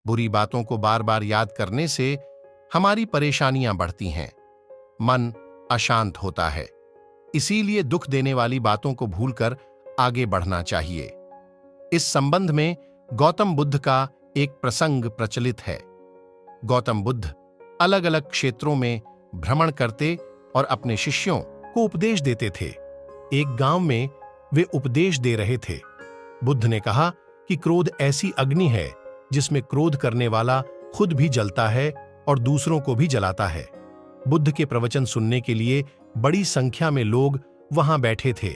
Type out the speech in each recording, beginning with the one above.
बुरी बातों को बार बार याद करने से हमारी परेशानियां बढ़ती हैं, मन अशांत होता है। इसीलिए दुख देने वाली बातों को भूलकर आगे बढ़ना चाहिए। इस संबंध में गौतम बुद्ध का एक प्रसंग प्रचलित है। गौतम बुद्ध अलग अलग क्षेत्रों में भ्रमण करते और अपने शिष्यों को उपदेश देते थे। एक गांव में वे उपदेश दे रहे थे। बुद्ध ने कहा कि क्रोध ऐसी अग्नि है जिसमें क्रोध करने वाला खुद भी जलता है और दूसरों को भी जलाता है। बुद्ध के प्रवचन सुनने के लिए बड़ी संख्या में लोग वहां बैठे थे।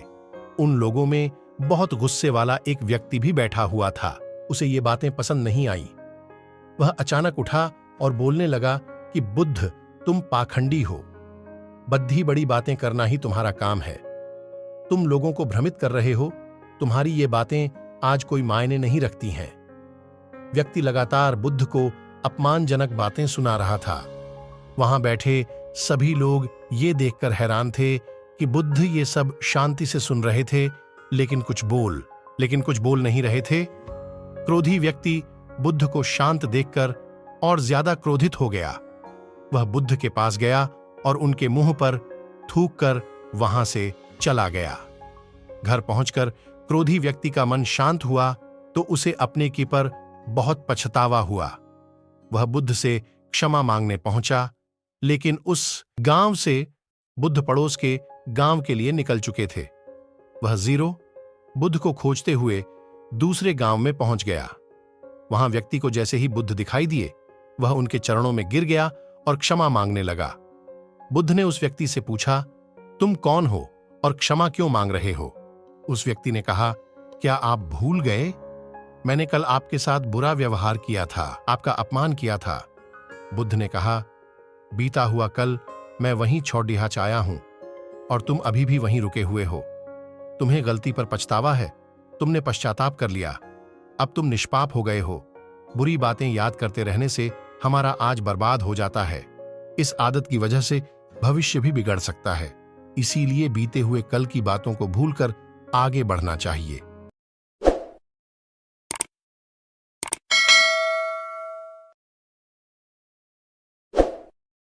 उन लोगों में बहुत गुस्से वाला एक व्यक्ति भी बैठा हुआ था। उसे ये बातें पसंद नहीं आईं। वह अचानक उठा और बोलने लगा कि बुद्ध, तुम पाखंडी हो। बद्धी बड़ी बातें करना ही तुम्हारा काम है। तुम लोगों को भ्रमित कर रहे हो। तुम्हारी ये बातें आज कोई मायने नहीं रखती हैं। व्यक्ति लगातार बुद्ध को अपमानजनक बातें सुना रहा था। वहां बैठे सभी लोग ये देखकर हैरान थे कि बुद्ध ये सब शांति से सुन रहे थे, लेकिन कुछ बोल नहीं रहे थे। क्रोधी व्यक्ति बुद्ध को शांत देखकर और ज्यादा क्रोधित हो गया। वह बुद्ध के पास गया और उनके मुंह पर थूक कर वहां से चला गया। घर पहुंचकर क्रोधी व्यक्ति का मन शांत हुआ तो उसे अपने की पर बहुत पछतावा हुआ। वह बुद्ध से क्षमा मांगने पहुंचा, लेकिन उस गांव से बुद्ध पड़ोस के गांव के लिए निकल चुके थे। वह बुद्ध को खोजते हुए दूसरे गांव में पहुंच गया। वहां व्यक्ति को जैसे ही बुद्ध दिखाई दिए, वह उनके चरणों में गिर गया और क्षमा मांगने लगा। बुद्ध ने उस व्यक्ति से पूछा, तुम कौन हो और क्षमा क्यों मांग रहे हो? उस व्यक्ति ने कहा, क्या आप भूल गए? मैंने कल आपके साथ बुरा व्यवहार किया था, आपका अपमान किया था। बुद्ध ने कहा, बीता हुआ कल मैं वहीं छौडिहाच आया हूं और तुम अभी भी वहीं रुके हुए हो। तुम्हें गलती पर पछतावा है। तुमने पश्चाताप कर लिया। अब तुम निष्पाप हो गए हो। बुरी बातें याद करते रहने से हमारा आज बर्बाद हो जाता है। इस आदत की वजह से भविष्य भी बिगड़ सकता है। इसीलिए बीते हुए कल की बातों को भूलकर आगे बढ़ना चाहिए।